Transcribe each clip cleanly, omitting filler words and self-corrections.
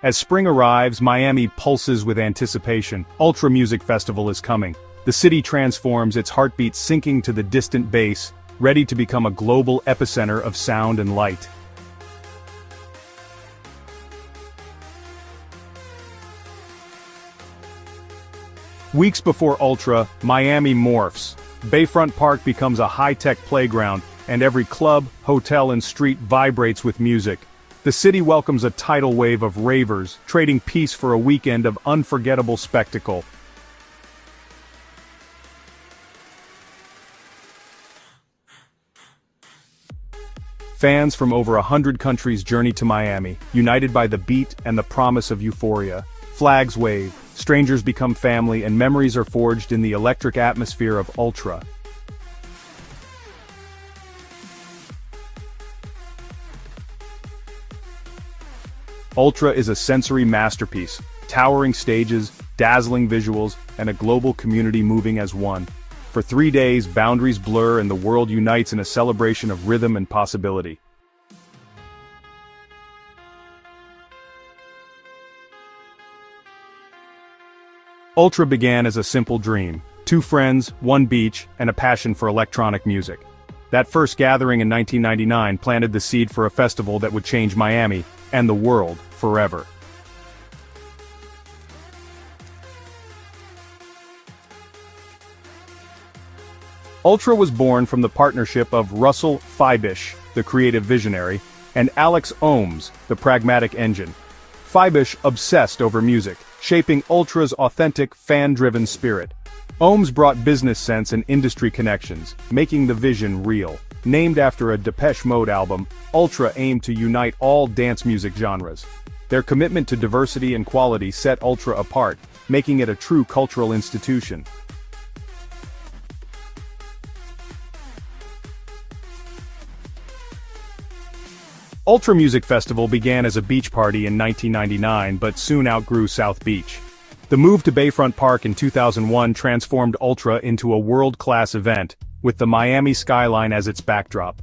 As spring arrives, Miami pulses with anticipation. Ultra Music Festival is coming. The city transforms, its heartbeat sinking to the distant bass, ready to become a global epicenter of sound and light. Weeks before Ultra, Miami morphs. Bayfront Park becomes a high-tech playground, and every club, hotel and street vibrates with music. The city welcomes a tidal wave of ravers, trading peace for a weekend of unforgettable spectacle. Fans from over 100 countries journey to Miami, united by the beat and the promise of euphoria. Flags wave, strangers become family, and memories are forged in the electric atmosphere of Ultra. Ultra is a sensory masterpiece, towering stages, dazzling visuals, and a global community moving as one. For 3 days, boundaries blur and the world unites in a celebration of rhythm and possibility. Ultra began as a simple dream: 2 friends, 1 beach, and a passion for electronic music. That first gathering in 1999 planted the seed for a festival that would change Miami, and the world, forever. Ultra was born from the partnership of Russell Faibisch, the creative visionary, and Alex Omes, the pragmatic engine. Faibisch obsessed over music, shaping Ultra's authentic, fan-driven spirit. Omes brought business sense and industry connections, making the vision real. Named after a Depeche Mode album, Ultra aimed to unite all dance music genres. Their commitment to diversity and quality set Ultra apart, making it a true cultural institution. Ultra Music Festival began as a beach party in 1999 but soon outgrew South Beach. The move to Bayfront Park in 2001 transformed Ultra into a world-class event, with the Miami skyline as its backdrop.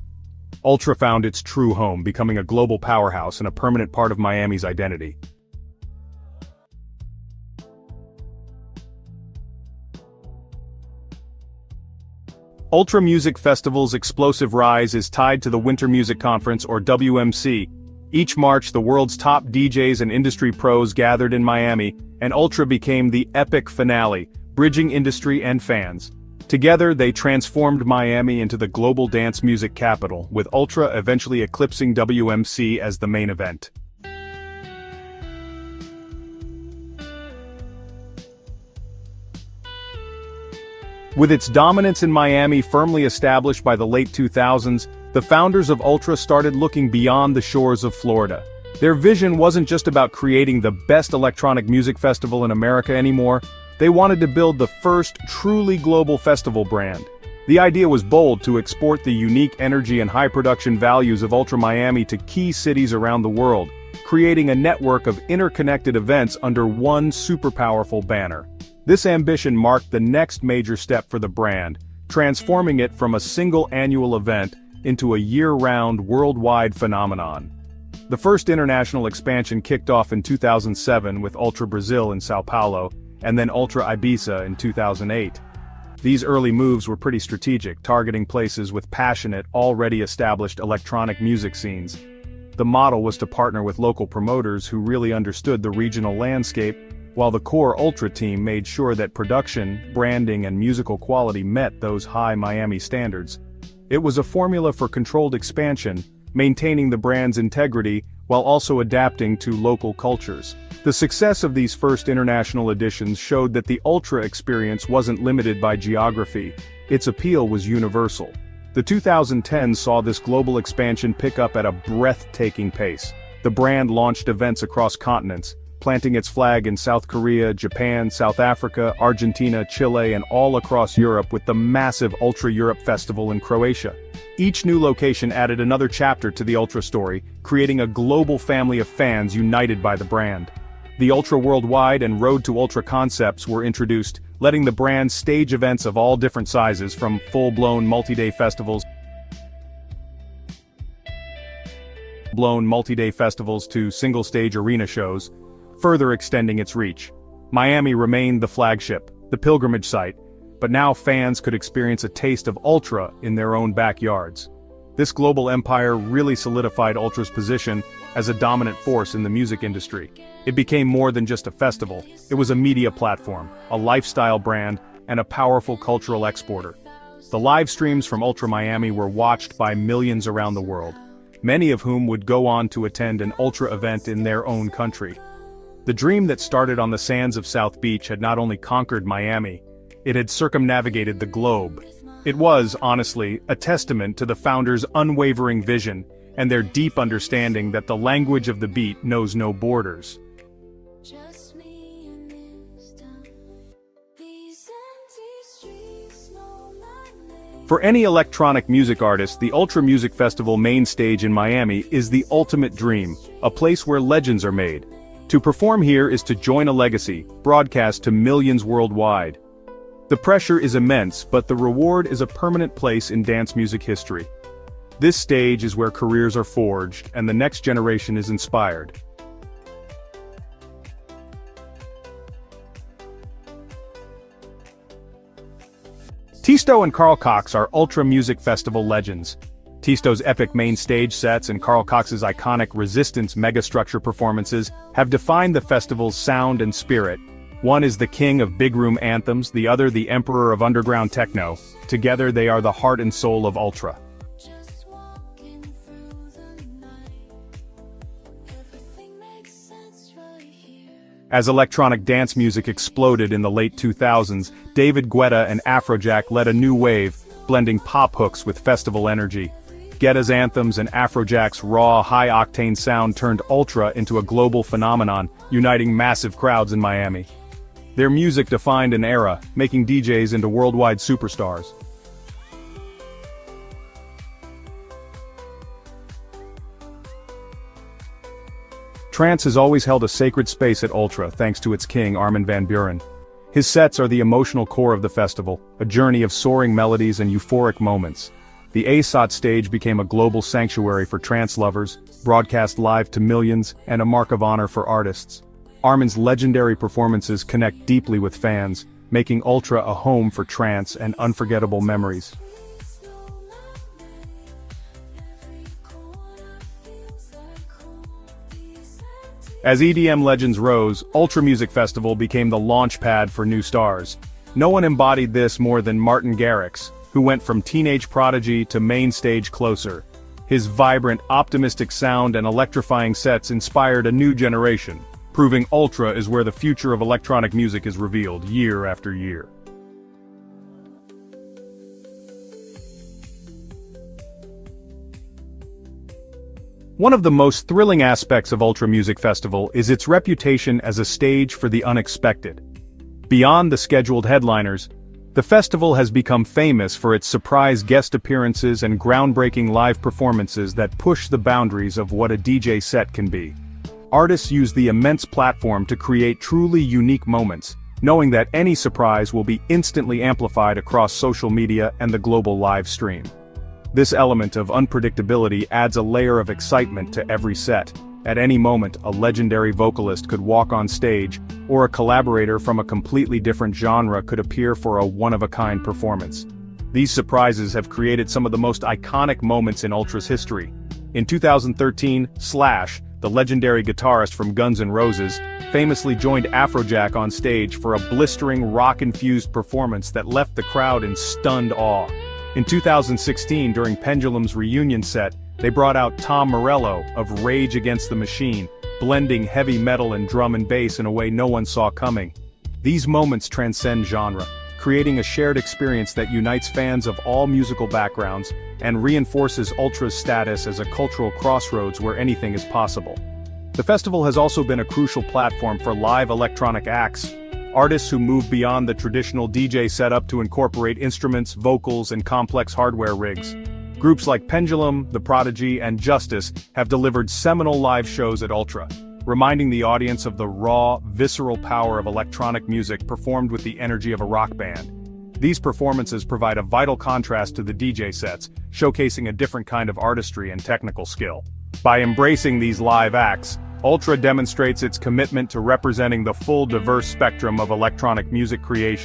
Ultra found its true home, becoming a global powerhouse and a permanent part of Miami's identity. Ultra Music Festival's explosive rise is tied to the Winter Music Conference, or WMC. Each March, the world's top DJs and industry pros gathered in Miami, and Ultra became the epic finale, bridging industry and fans. Together, they transformed Miami into the global dance music capital, with Ultra eventually eclipsing WMC as the main event. With its dominance in Miami firmly established by the late 2000s, the founders of Ultra started looking beyond the shores of Florida. Their vision wasn't just about creating the best electronic music festival in America anymore. They wanted to build the first truly global festival brand. The idea was bold: to export the unique energy and high production values of Ultra Miami to key cities around the world, creating a network of interconnected events under one super powerful banner. This ambition marked the next major step for the brand, transforming it from a single annual event into a year-round worldwide phenomenon. The first international expansion kicked off in 2007 with Ultra Brazil in São Paulo, and then Ultra Ibiza in 2008. These early moves were pretty strategic, targeting places with passionate, already established electronic music scenes. The model was to partner with local promoters who really understood the regional landscape, while the core Ultra team made sure that production, branding and musical quality met those high Miami standards. It was a formula for controlled expansion, maintaining the brand's integrity while also adapting to local cultures. The success of these first international editions showed that the Ultra experience wasn't limited by geography. Its appeal was universal. The 2010s saw this global expansion pick up at a breathtaking pace. The brand launched events across continents, planting its flag in South Korea, Japan, South Africa, Argentina, Chile, and all across Europe with the massive Ultra Europe Festival in Croatia. Each new location added another chapter to the Ultra story, creating a global family of fans united by the brand. The Ultra Worldwide and Road to Ultra concepts were introduced, letting the brand stage events of all different sizes, from full-blown multi-day festivals to single-stage arena shows. further extending its reach. Miami remained the flagship, the pilgrimage site, but now fans could experience a taste of Ultra in their own backyards. This global empire really solidified Ultra's position as a dominant force in the music industry. It became more than just a festival, it was a media platform, a lifestyle brand, and a powerful cultural exporter. The live streams from Ultra Miami were watched by millions around the world, many of whom would go on to attend an Ultra event in their own country. The dream that started on the sands of South Beach had not only conquered Miami, it had circumnavigated the globe. It was, honestly, a testament to the founders' unwavering vision and their deep understanding that the language of the beat knows no borders. For any electronic music artist, the Ultra Music Festival main stage in Miami is the ultimate dream, a place where legends are made. To perform here is to join a legacy, broadcast to millions worldwide. The pressure is immense, but the reward is a permanent place in dance music history. This stage is where careers are forged and the next generation is inspired. Tiësto and Carl Cox are Ultra Music Festival legends. Tiësto's epic main stage sets and Carl Cox's iconic Resistance megastructure performances have defined the festival's sound and spirit. One is the king of big room anthems, the other the emperor of underground techno. Together they are the heart and soul of Ultra. As electronic dance music exploded in the late 2000s, David Guetta and Afrojack led a new wave, blending pop hooks with festival energy. Guetta's anthems and Afrojack's raw, high-octane sound turned Ultra into a global phenomenon, uniting massive crowds in Miami. Their music defined an era, making DJs into worldwide superstars. Trance has always held a sacred space at Ultra thanks to its king Armin van Buuren. His sets are the emotional core of the festival, a journey of soaring melodies and euphoric moments. The etched stage became a global sanctuary for trance lovers, broadcast live to millions, and a mark of honor for artists. Armin's legendary performances connect deeply with fans, making Ultra a home for trance and unforgettable memories. As EDM legends rose, Ultra Music Festival became the launch pad for new stars. No one embodied this more than Martin Garrix, who went from teenage prodigy to main stage closer. His vibrant, optimistic sound and electrifying sets inspired a new generation, proving Ultra is where the future of electronic music is revealed year after year. One of the most thrilling aspects of Ultra Music Festival is its reputation as a stage for the unexpected. Beyond the scheduled headliners, the festival has become famous for its surprise guest appearances and groundbreaking live performances that push the boundaries of what a DJ set can be. Artists use the immense platform to create truly unique moments, knowing that any surprise will be instantly amplified across social media and the global live stream. This element of unpredictability adds a layer of excitement to every set. At any moment, a legendary vocalist could walk on stage, or a collaborator from a completely different genre could appear for a one-of-a-kind performance. These surprises have created some of the most iconic moments in Ultra's history. In 2013, Slash, the legendary guitarist from Guns N' Roses, famously joined Afrojack on stage for a blistering rock-infused performance that left the crowd in stunned awe. In 2016, during Pendulum's reunion set, they brought out Tom Morello of Rage Against the Machine, blending heavy metal and drum and bass in a way no one saw coming. These moments transcend genre, creating a shared experience that unites fans of all musical backgrounds and reinforces Ultra's status as a cultural crossroads where anything is possible. The festival has also been a crucial platform for live electronic acts. Artists who move beyond the traditional DJ setup to incorporate instruments, vocals, and complex hardware rigs. Groups like Pendulum, The Prodigy, and Justice have delivered seminal live shows at Ultra, reminding the audience of the raw, visceral power of electronic music performed with the energy of a rock band. These performances provide a vital contrast to the DJ sets, showcasing a different kind of artistry and technical skill. By embracing these live acts, Ultra demonstrates its commitment to representing the full diverse spectrum of electronic music creation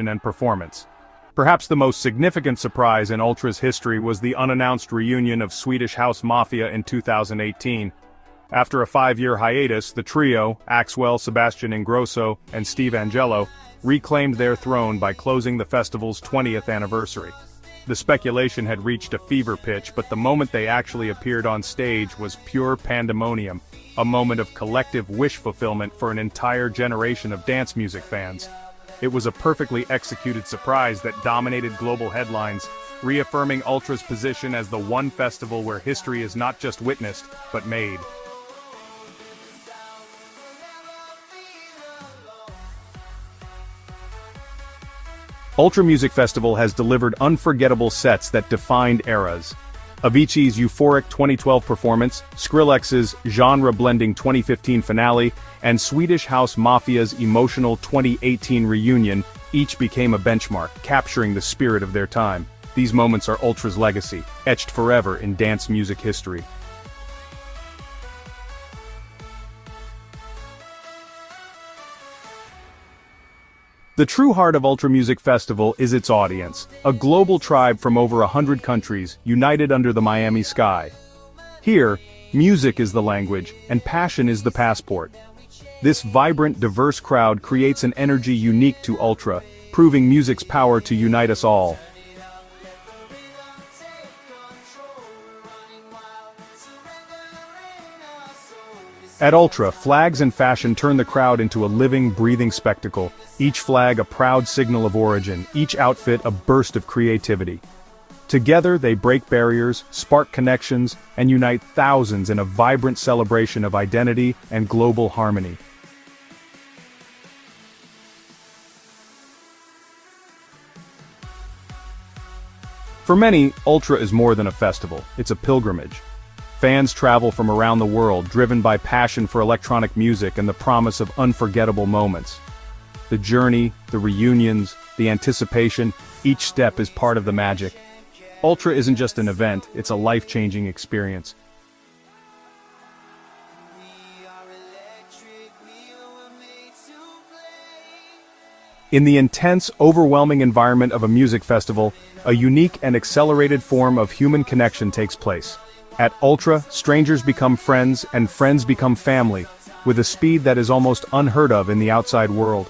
and performance. Perhaps the most significant surprise in Ultra's history was the unannounced reunion of Swedish House Mafia in 2018. After a 5-year hiatus, the trio, Axwell, Sebastian Ingrosso, and Steve Angello, reclaimed their throne by closing the festival's 20th anniversary. The speculation had reached a fever pitch, but the moment they actually appeared on stage was pure pandemonium, a moment of collective wish fulfillment for an entire generation of dance music fans. It was a perfectly executed surprise that dominated global headlines, reaffirming Ultra's position as the one festival where history is not just witnessed, but made. Ultra Music Festival has delivered unforgettable sets that defined eras. Avicii's euphoric 2012 performance, Skrillex's genre-blending 2015 finale, and Swedish House Mafia's emotional 2018 reunion each became a benchmark, capturing the spirit of their time. These moments are Ultra's legacy, etched forever in dance music history. The true heart of Ultra Music Festival is its audience, a global tribe from over 100 countries, united under the Miami sky. Here, music is the language, and passion is the passport. This vibrant, diverse crowd creates an energy unique to Ultra, proving music's power to unite us all. At Ultra, flags and fashion turn the crowd into a living, breathing spectacle, each flag a proud signal of origin, each outfit a burst of creativity. Together they break barriers, spark connections, and unite thousands in a vibrant celebration of identity and global harmony. For many, Ultra is more than a festival, it's a pilgrimage. Fans travel from around the world, driven by passion for electronic music and the promise of unforgettable moments. The journey, the reunions, the anticipation, each step is part of the magic. Ultra isn't just an event, it's a life-changing experience. In the intense, overwhelming environment of a music festival, a unique and accelerated form of human connection takes place. At Ultra, strangers become friends and friends become family, with a speed that is almost unheard of in the outside world.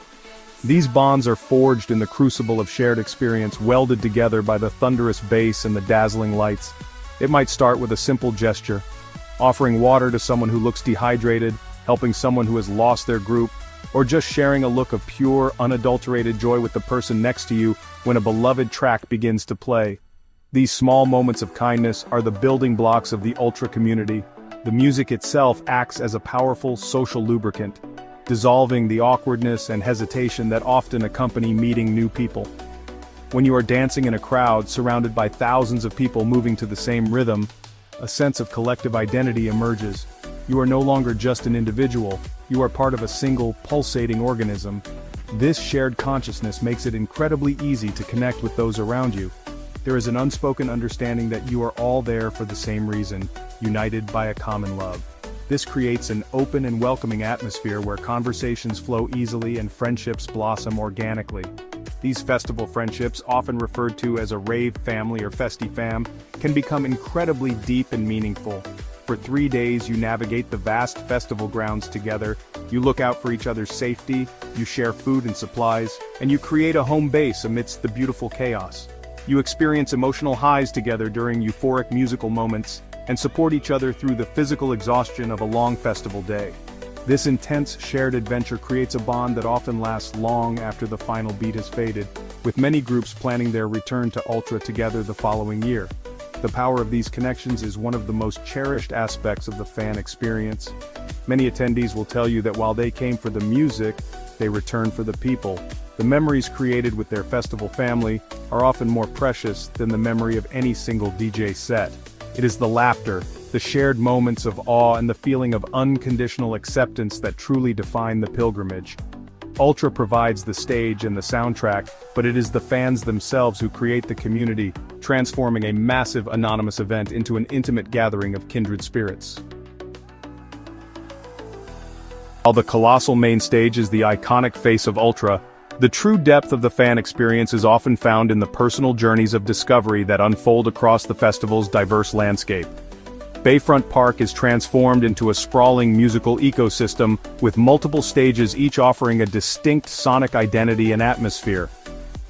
These bonds are forged in the crucible of shared experience, welded together by the thunderous bass and the dazzling lights. It might start with a simple gesture, offering water to someone who looks dehydrated, helping someone who has lost their group, or just sharing a look of pure, unadulterated joy with the person next to you when a beloved track begins to play. These small moments of kindness are the building blocks of the Ultra community. The music itself acts as a powerful social lubricant, dissolving the awkwardness and hesitation that often accompany meeting new people. When you are dancing in a crowd surrounded by thousands of people moving to the same rhythm, a sense of collective identity emerges. You are no longer just an individual, you are part of a single, pulsating organism. This shared consciousness makes it incredibly easy to connect with those around you. There is an unspoken understanding that you are all there for the same reason, united by a common love. This creates an open and welcoming atmosphere where conversations flow easily and friendships blossom organically. These festival friendships, often referred to as a rave family or festifam, can become incredibly deep and meaningful. For 3 days you navigate the vast festival grounds together, you look out for each other's safety, you share food and supplies, and you create a home base amidst the beautiful chaos. You experience emotional highs together during euphoric musical moments, and support each other through the physical exhaustion of a long festival day. This intense shared adventure creates a bond that often lasts long after the final beat has faded, with many groups planning their return to Ultra together the following year. The power of these connections is one of the most cherished aspects of the fan experience. Many attendees will tell you that while they came for the music, they returned for the people. The memories created with their festival family are often more precious than the memory of any single DJ set. It is the laughter, the shared moments of awe and the feeling of unconditional acceptance that truly define the pilgrimage. Ultra provides the stage and the soundtrack, but it is the fans themselves who create the community, transforming a massive anonymous event into an intimate gathering of kindred spirits. While the colossal main stage is the iconic face of Ultra, the true depth of the fan experience is often found in the personal journeys of discovery that unfold across the festival's diverse landscape. Bayfront Park is transformed into a sprawling musical ecosystem, with multiple stages each offering a distinct sonic identity and atmosphere.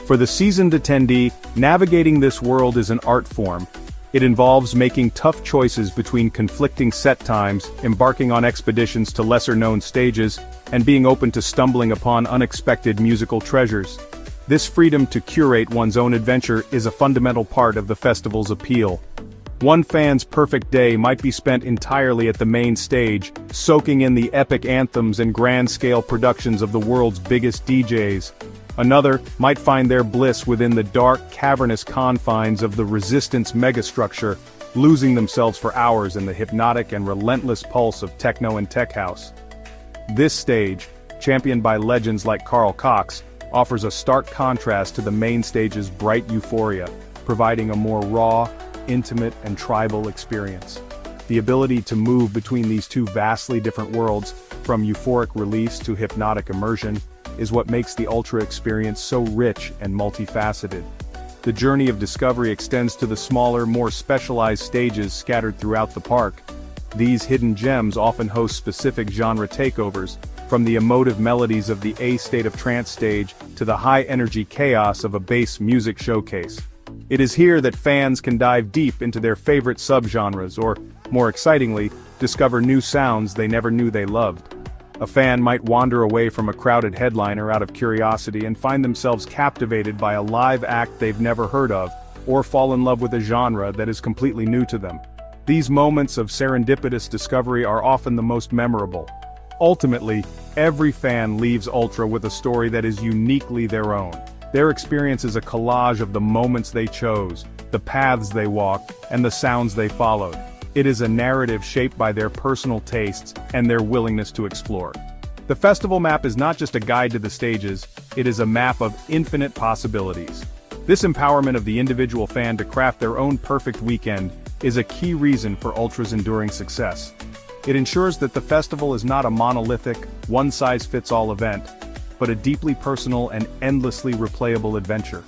For the seasoned attendee, navigating this world is an art form. It involves making tough choices between conflicting set times, embarking on expeditions to lesser-known stages, and being open to stumbling upon unexpected musical treasures. This freedom to curate one's own adventure is a fundamental part of the festival's appeal. One fan's perfect day might be spent entirely at the main stage, soaking in the epic anthems and grand-scale productions of the world's biggest DJs. Another might find their bliss within the dark, cavernous confines of the Resistance megastructure, losing themselves for hours in the hypnotic and relentless pulse of techno and tech house. This stage, championed by legends like Carl Cox, offers a stark contrast to the main stage's bright euphoria, providing a more raw, intimate, and tribal experience. The ability to move between these two vastly different worlds, from euphoric release to hypnotic immersion, is what makes the Ultra experience so rich and multifaceted. The journey of discovery extends to the smaller, more specialized stages scattered throughout the park. These hidden gems often host specific genre takeovers, from the emotive melodies of the A State of Trance stage to the high-energy chaos of a bass music showcase. It is here that fans can dive deep into their favorite subgenres or, more excitingly, discover new sounds they never knew they loved. A fan might wander away from a crowded headliner out of curiosity and find themselves captivated by a live act they've never heard of, or fall in love with a genre that is completely new to them. These moments of serendipitous discovery are often the most memorable. Ultimately, every fan leaves Ultra with a story that is uniquely their own. Their experience is a collage of the moments they chose, the paths they walked, and the sounds they followed. It is a narrative shaped by their personal tastes and their willingness to explore. The festival map is not just a guide to the stages, it is a map of infinite possibilities. This empowerment of the individual fan to craft their own perfect weekend is a key reason for Ultra's enduring success. It ensures that the festival is not a monolithic, one-size-fits-all event, but a deeply personal and endlessly replayable adventure.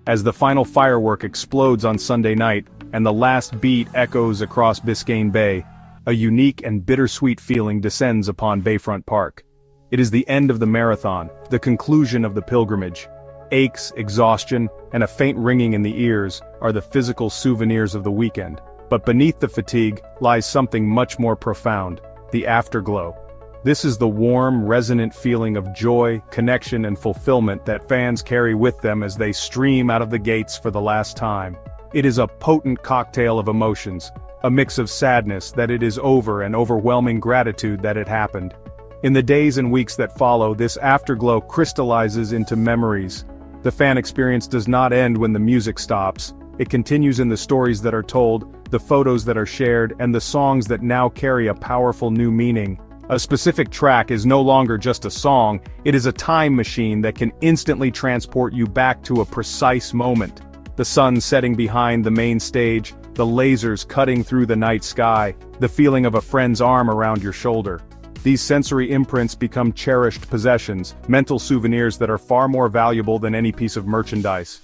As the final firework explodes on Sunday night, and the last beat echoes across Biscayne Bay, a unique and bittersweet feeling descends upon Bayfront Park. It is the end of the marathon, the conclusion of the pilgrimage. Aches, exhaustion, and a faint ringing in the ears are the physical souvenirs of the weekend. But beneath the fatigue lies something much more profound, the afterglow. This is the warm, resonant feeling of joy, connection, and fulfillment that fans carry with them as they stream out of the gates for the last time. It is a potent cocktail of emotions, a mix of sadness that it is over and overwhelming gratitude that it happened. In the days and weeks that follow, this afterglow crystallizes into memories. The fan experience does not end when the music stops. It continues in the stories that are told, the photos that are shared, and the songs that now carry a powerful new meaning. A specific track is no longer just a song, it is a time machine that can instantly transport you back to a precise moment. The sun setting behind the main stage, the lasers cutting through the night sky, the feeling of a friend's arm around your shoulder. These sensory imprints become cherished possessions, mental souvenirs that are far more valuable than any piece of merchandise.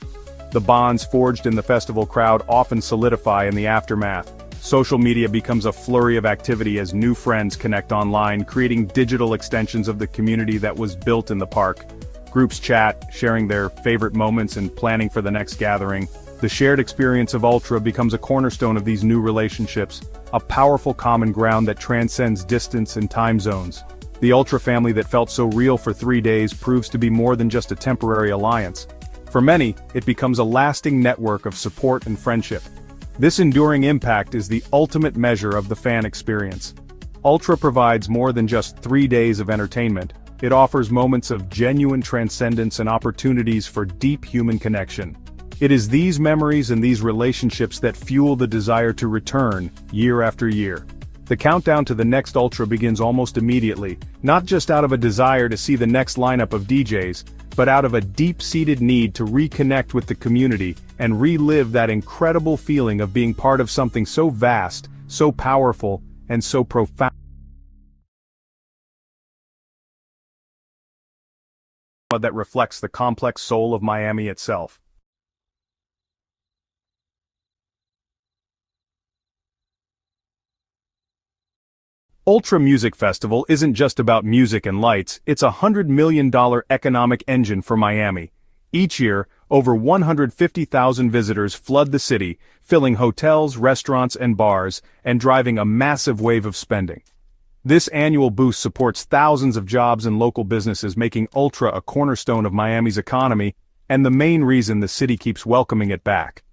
The bonds forged in the festival crowd often solidify in the aftermath. Social media becomes a flurry of activity as new friends connect online, creating digital extensions of the community that was built in the park. Groups chat, sharing their favorite moments and planning for the next gathering. The shared experience of Ultra becomes a cornerstone of these new relationships, a powerful common ground that transcends distance and time zones. The Ultra family that felt so real for 3 days proves to be more than just a temporary alliance. For many, it becomes a lasting network of support and friendship. This enduring impact is the ultimate measure of the fan experience. Ultra provides more than just 3 days of entertainment. It offers moments of genuine transcendence and opportunities for deep human connection. It is these memories and these relationships that fuel the desire to return, year after year. The countdown to the next Ultra begins almost immediately, not just out of a desire to see the next lineup of DJs, but out of a deep-seated need to reconnect with the community and relive that incredible feeling of being part of something so vast, so powerful, and so profound that reflects the complex soul of Miami itself. Ultra Music Festival isn't just about music and lights, it's a $100 million economic engine for Miami. Each year, over 150,000 visitors flood the city, filling hotels, restaurants, and bars, and driving a massive wave of spending. This annual boost supports thousands of jobs and local businesses, making Ultra a cornerstone of Miami's economy, and the main reason the city keeps welcoming it back.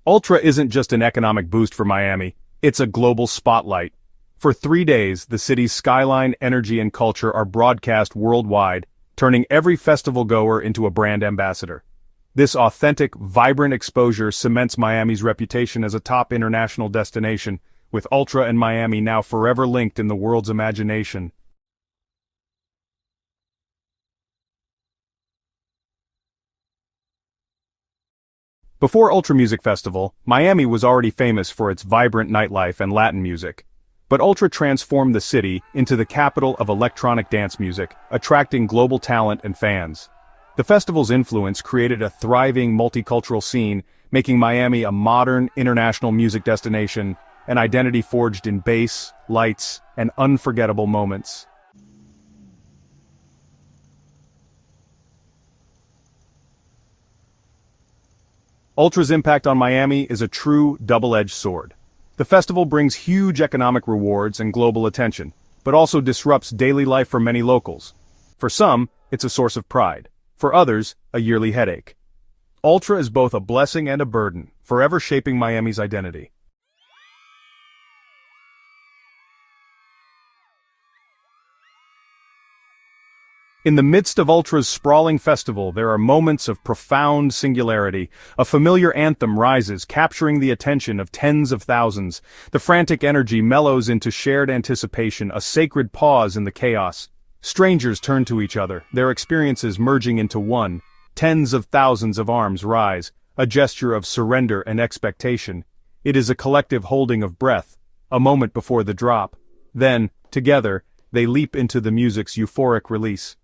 Ultra isn't just an economic boost for Miami, it's a global spotlight. For 3 days, the city's skyline, energy, and culture are broadcast worldwide, turning every festival goer into a brand ambassador. This authentic, vibrant exposure cements Miami's reputation as a top international destination, with Ultra and Miami now forever linked in the world's imagination. Before Ultra Music Festival, Miami was already famous for its vibrant nightlife and Latin music. But Ultra transformed the city into the capital of electronic dance music, attracting global talent and fans. The festival's influence created a thriving multicultural scene, making Miami a modern, international music destination, an identity forged in bass, lights, and unforgettable moments. Ultra's impact on Miami is a true double-edged sword. The festival brings huge economic rewards and global attention, but also disrupts daily life for many locals. For some, it's a source of pride. For others, a yearly headache. Ultra is both a blessing and a burden, forever shaping Miami's identity. In the midst of Ultra's sprawling festival, there are moments of profound singularity. A familiar anthem rises, capturing the attention of tens of thousands. The frantic energy mellows into shared anticipation, a sacred pause in the chaos. Strangers turn to each other, their experiences merging into one. Tens of thousands of arms rise, a gesture of surrender and expectation. It is a collective holding of breath, a moment before the drop. Then, together, they leap into the music's euphoric release.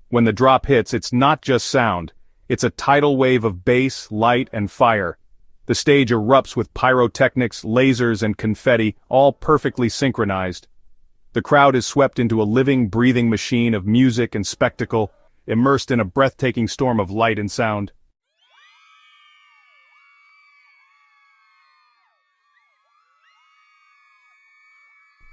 When the drop hits, it's not just sound. It's a tidal wave of bass, light, and fire. The stage erupts with pyrotechnics, lasers, and confetti, all perfectly synchronized. The crowd is swept into a living, breathing machine of music and spectacle, immersed in a breathtaking storm of light and sound.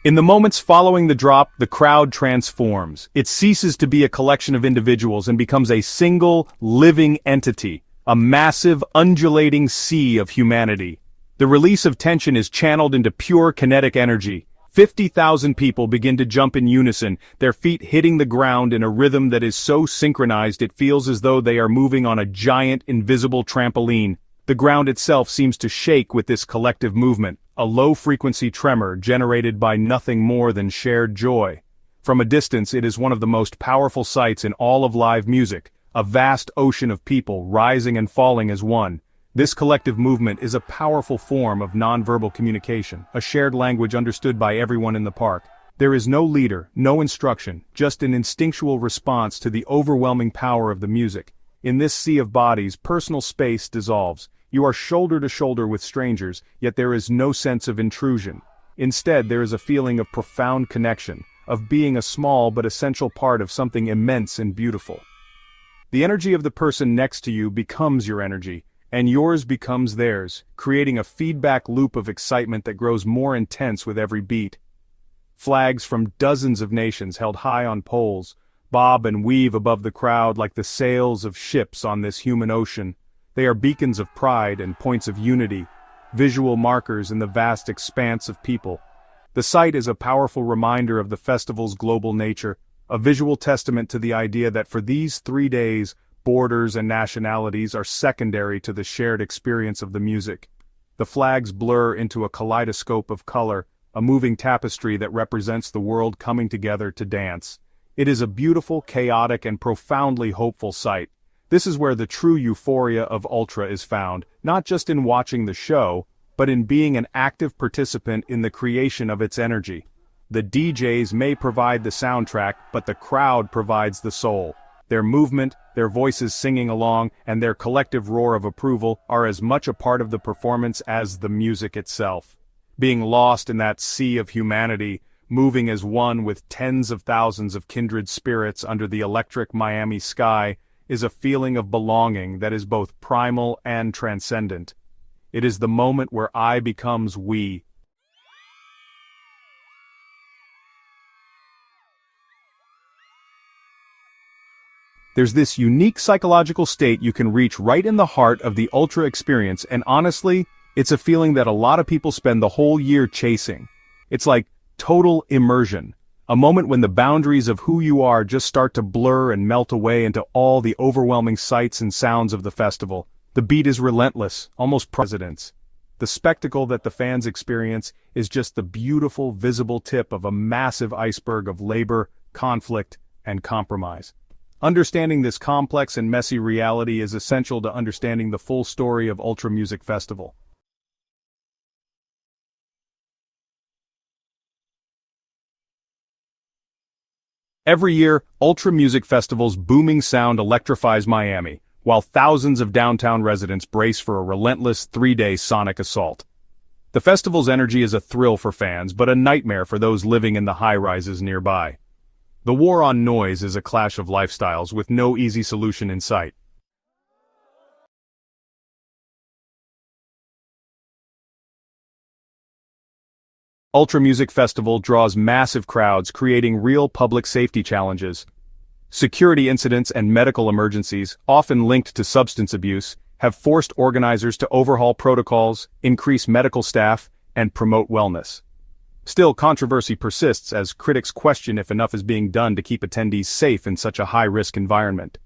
In the moments following the drop, the crowd transforms. It ceases to be a collection of individuals and becomes a single, living entity, a massive, undulating sea of humanity. The release of tension is channeled into pure kinetic energy. 50,000 people begin to jump in unison, their feet hitting the ground in a rhythm that is so synchronized it feels as though they are moving on a giant, invisible trampoline. The ground itself seems to shake with this collective movement, a low-frequency tremor generated by nothing more than shared joy. From a distance, it is one of the most powerful sights in all of live music, a vast ocean of people rising and falling as one. This collective movement is a powerful form of nonverbal communication, a shared language understood by everyone in the park. There is no leader, no instruction, just an instinctual response to the overwhelming power of the music. In this sea of bodies, personal space dissolves. You are shoulder to shoulder with strangers, yet there is no sense of intrusion. Instead, there is a feeling of profound connection, of being a small but essential part of something immense and beautiful. The energy of the person next to you becomes your energy, and yours becomes theirs, creating a feedback loop of excitement that grows more intense with every beat. Flags from dozens of nations held high on poles bob and weave above the crowd like the sails of ships on this human ocean. They are beacons of pride and points of unity, visual markers in the vast expanse of people. The site is a powerful reminder of the festival's global nature, a visual testament to the idea that for these 3 days, borders and nationalities are secondary to the shared experience of the music. The flags blur into a kaleidoscope of color, a moving tapestry that represents the world coming together to dance. It is a beautiful, chaotic, and profoundly hopeful sight. This is where the true euphoria of Ultra is found, not just in watching the show, but in being an active participant in the creation of its energy. The DJs may provide the soundtrack, but the crowd provides the soul. Their movement, their voices singing along, and their collective roar of approval are as much a part of the performance as the music itself. Being lost in that sea of humanity, moving as one with tens of thousands of kindred spirits under the electric Miami sky, is a feeling of belonging that is both primal and transcendent. It is the moment where I becomes we. There's this unique psychological state you can reach right in the heart of the Ultra experience, and honestly, it's a feeling that a lot of people spend the whole year chasing. It's like total immersion, a moment when the boundaries of who you are just start to blur and melt away into all the overwhelming sights and sounds of the festival. The beat is relentless, almost precedence. The spectacle that the fans experience is just the beautiful, visible tip of a massive iceberg of labor, conflict, and compromise. Understanding this complex and messy reality is essential to understanding the full story of Ultra Music Festival. Every year, Ultra Music Festival's booming sound electrifies Miami, while thousands of downtown residents brace for a relentless 3-day sonic assault. The festival's energy is a thrill for fans, but a nightmare for those living in the high-rises nearby. The war on noise is a clash of lifestyles with no easy solution in sight. Ultra Music Festival draws massive crowds, creating real public safety challenges. Security incidents and medical emergencies, often linked to substance abuse, have forced organizers to overhaul protocols, increase medical staff, and promote wellness. Still, controversy persists as critics question if enough is being done to keep attendees safe in such a high-risk environment.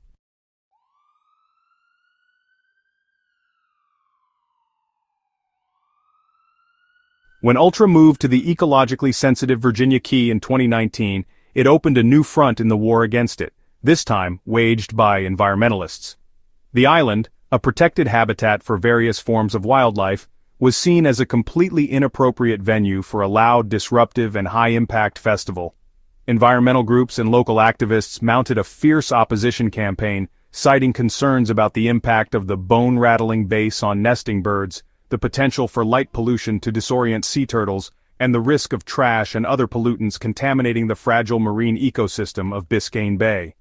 When Ultra moved to the ecologically sensitive Virginia Key in 2019, it opened a new front in the war against it, this time waged by environmentalists. The island, a protected habitat for various forms of wildlife, was seen as a completely inappropriate venue for a loud, disruptive, and high-impact festival. Environmental groups and local activists mounted a fierce opposition campaign, citing concerns about the impact of the bone-rattling bass on nesting birds, the potential for light pollution to disorient sea turtles, and the risk of trash and other pollutants contaminating the fragile marine ecosystem of Biscayne Bay.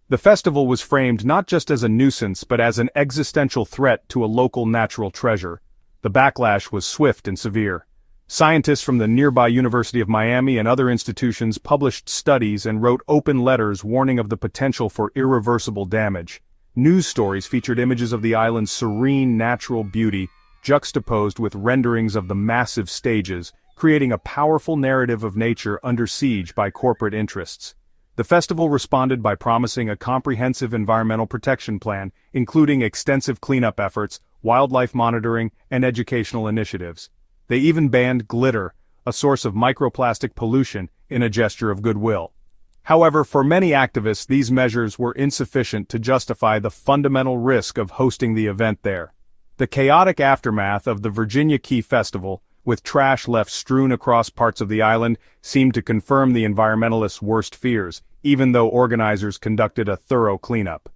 The festival was framed not just as a nuisance but as an existential threat to a local natural treasure. The backlash was swift and severe. Scientists from the nearby University of Miami and other institutions published studies and wrote open letters warning of the potential for irreversible damage. News stories featured images of the island's serene natural beauty, juxtaposed with renderings of the massive stages, creating a powerful narrative of nature under siege by corporate interests. The festival responded by promising a comprehensive environmental protection plan, including extensive cleanup efforts, wildlife monitoring, and educational initiatives. They even banned glitter, a source of microplastic pollution, in a gesture of goodwill. However, for many activists, these measures were insufficient to justify the fundamental risk of hosting the event there. The chaotic aftermath of the Virginia Key Festival, with trash left strewn across parts of the island, seemed to confirm the environmentalists' worst fears, even though organizers conducted a thorough cleanup.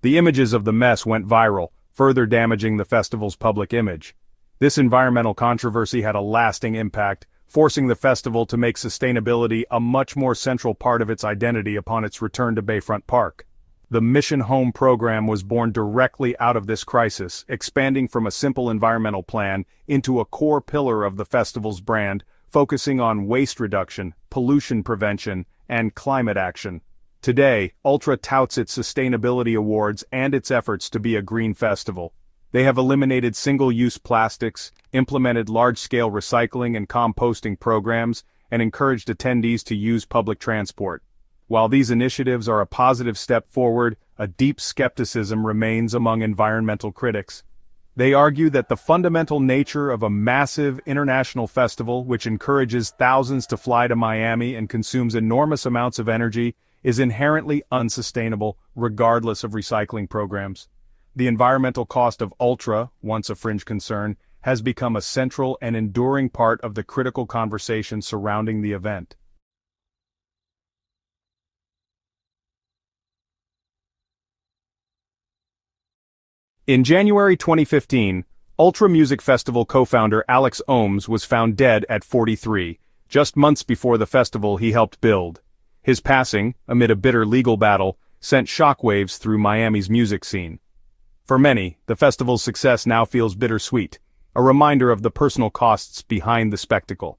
The images of the mess went viral, further damaging the festival's public image. This environmental controversy had a lasting impact, forcing the festival to make sustainability a much more central part of its identity upon its return to Bayfront Park. The Mission Home program was born directly out of this crisis, expanding from a simple environmental plan into a core pillar of the festival's brand, focusing on waste reduction, pollution prevention, and climate action. Today, Ultra touts its sustainability awards and its efforts to be a green festival. They have eliminated single-use plastics, implemented large-scale recycling and composting programs, and encouraged attendees to use public transport. While these initiatives are a positive step forward, a deep skepticism remains among environmental critics. They argue that the fundamental nature of a massive international festival which encourages thousands to fly to Miami and consumes enormous amounts of energy is inherently unsustainable, regardless of recycling programs. The environmental cost of Ultra, once a fringe concern, has become a central and enduring part of the critical conversation surrounding the event. In January 2015, Ultra Music Festival co-founder Alex Omes was found dead at 43, just months before the festival he helped build. His passing, amid a bitter legal battle, sent shockwaves through Miami's music scene. For many, the festival's success now feels bittersweet, a reminder of the personal costs behind the spectacle.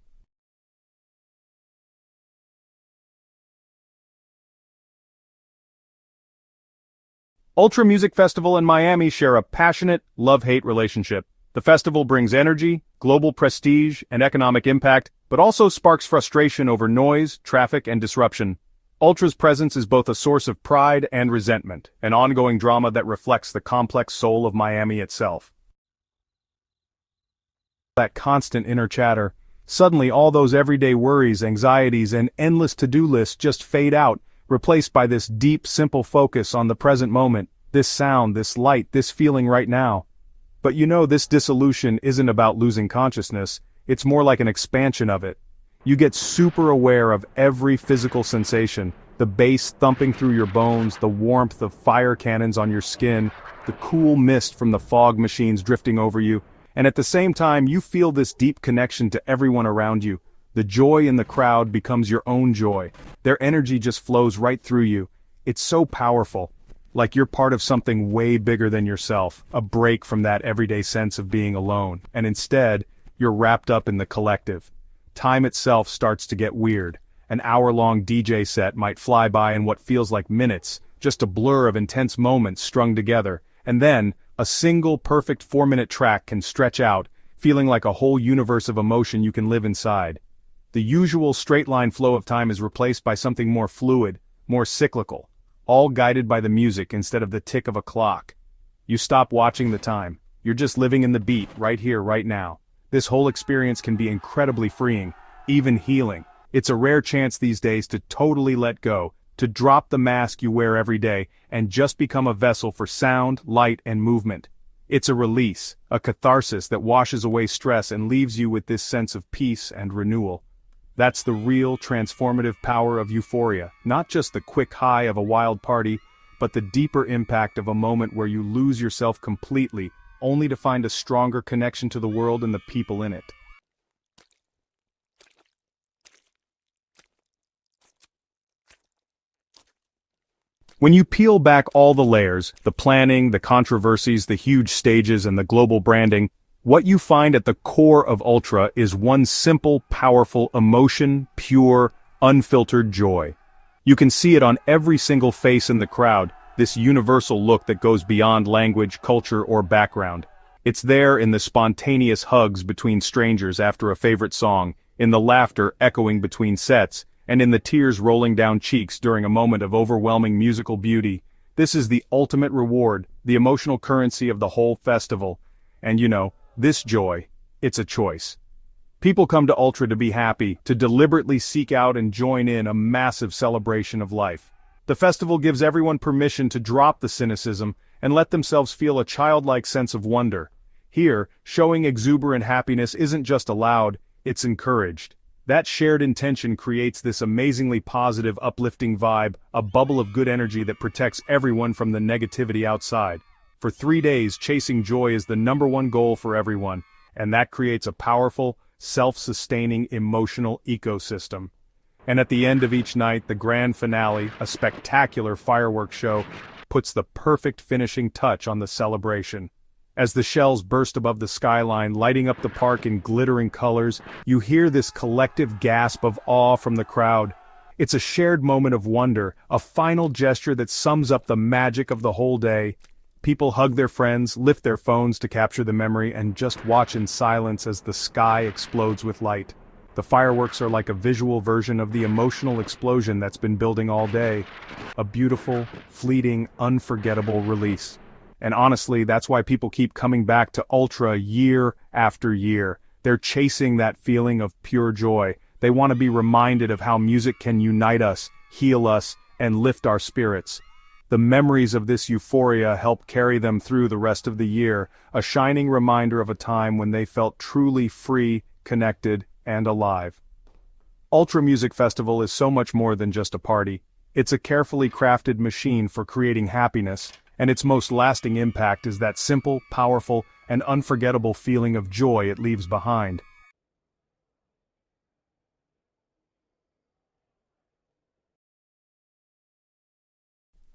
Ultra Music Festival and Miami share a passionate love-hate relationship. The festival brings energy, global prestige, and economic impact, but also sparks frustration over noise, traffic, and disruption. Ultra's presence is both a source of pride and resentment, an ongoing drama that reflects the complex soul of Miami itself. That constant inner chatter. Suddenly all those everyday worries, anxieties, and endless to-do lists just fade out, replaced by this deep, simple focus on the present moment, this sound, this light, this feeling right now. But you know, this dissolution isn't about losing consciousness, it's more like an expansion of it. You get super aware of every physical sensation, the bass thumping through your bones, the warmth of fire cannons on your skin, the cool mist from the fog machines drifting over you, and at the same time you feel this deep connection to everyone around you. The joy in the crowd becomes your own joy. Their energy just flows right through you. It's so powerful, like you're part of something way bigger than yourself, a break from that everyday sense of being alone, and instead, you're wrapped up in the collective. Time itself starts to get weird. An hour-long DJ set might fly by in what feels like minutes, just a blur of intense moments strung together, and then, a single perfect 4-minute track can stretch out, feeling like a whole universe of emotion you can live inside. The usual straight-line flow of time is replaced by something more fluid, more cyclical, all guided by the music instead of the tick of a clock. You stop watching the time, you're just living in the beat, right here, right now. This whole experience can be incredibly freeing, even healing. It's a rare chance these days to totally let go, to drop the mask you wear every day, and just become a vessel for sound, light, and movement. It's a release, a catharsis that washes away stress and leaves you with this sense of peace and renewal. That's the real transformative power of euphoria, not just the quick high of a wild party, but the deeper impact of a moment where you lose yourself completely, only to find a stronger connection to the world and the people in it. When you peel back all the layers, the planning, the controversies, the huge stages, and the global branding, what you find at the core of Ultra is one simple, powerful emotion, pure, unfiltered joy. You can see it on every single face in the crowd, this universal look that goes beyond language, culture, or background. It's there in the spontaneous hugs between strangers after a favorite song, in the laughter echoing between sets, and in the tears rolling down cheeks during a moment of overwhelming musical beauty. This is the ultimate reward, the emotional currency of the whole festival. And you know, this joy, it's a choice. People come to Ultra to be happy, to deliberately seek out and join in a massive celebration of life. The festival gives everyone permission to drop the cynicism and let themselves feel a childlike sense of wonder. Here, showing exuberant happiness isn't just allowed, it's encouraged. That shared intention creates this amazingly positive, uplifting vibe, a bubble of good energy that protects everyone from the negativity outside. For 3 days, chasing joy is the #1 goal for everyone, and that creates a powerful, self-sustaining emotional ecosystem. And at the end of each night, the grand finale, a spectacular fireworks show, puts the perfect finishing touch on the celebration. As the shells burst above the skyline, lighting up the park in glittering colors, you hear this collective gasp of awe from the crowd. It's a shared moment of wonder, a final gesture that sums up the magic of the whole day. People hug their friends, lift their phones to capture the memory, and just watch in silence as the sky explodes with light. The fireworks are like a visual version of the emotional explosion that's been building all day. A beautiful, fleeting, unforgettable release. And honestly, that's why people keep coming back to Ultra year after year. They're chasing that feeling of pure joy. They want to be reminded of how music can unite us, heal us, and lift our spirits. The memories of this euphoria help carry them through the rest of the year, a shining reminder of a time when they felt truly free, connected, and alive. Ultra Music Festival is so much more than just a party. It's a carefully crafted machine for creating happiness, and its most lasting impact is that simple, powerful, and unforgettable feeling of joy it leaves behind.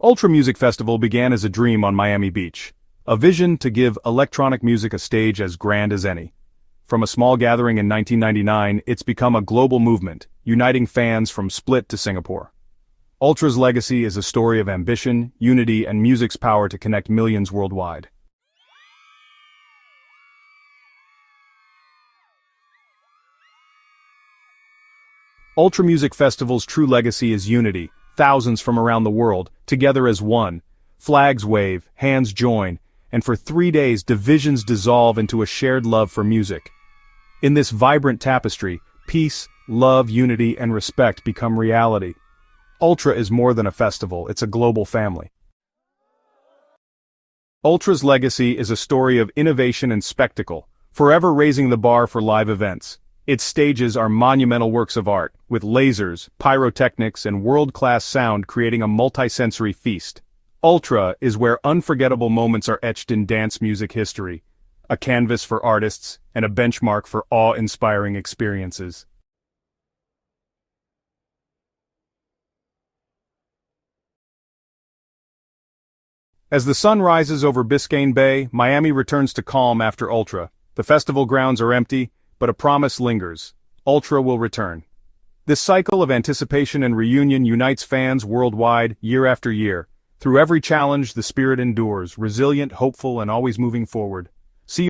Ultra Music Festival began as a dream on Miami Beach, a vision to give electronic music a stage as grand as any. From a small gathering in 1999, it's become a global movement, uniting fans from Split to Singapore. Ultra's legacy is a story of ambition, unity, and music's power to connect millions worldwide. Ultra Music Festival's true legacy is unity, thousands from around the world, together as one. Flags wave, hands join, and for 3 days divisions dissolve into a shared love for music. In this vibrant tapestry, peace, love, unity, and respect become reality. Ultra is more than a festival, it's a global family. Ultra's legacy is a story of innovation and spectacle, forever raising the bar for live events. Its stages are monumental works of art, with lasers, pyrotechnics, and world-class sound creating a multi-sensory feast. Ultra is where unforgettable moments are etched in dance music history, a canvas for artists, and a benchmark for awe-inspiring experiences. As the sun rises over Biscayne Bay, Miami returns to calm after Ultra. The festival grounds are empty, but a promise lingers. Ultra will return. This cycle of anticipation and reunion unites fans worldwide, year after year. Through every challenge, the spirit endures, resilient, hopeful, and always moving forward.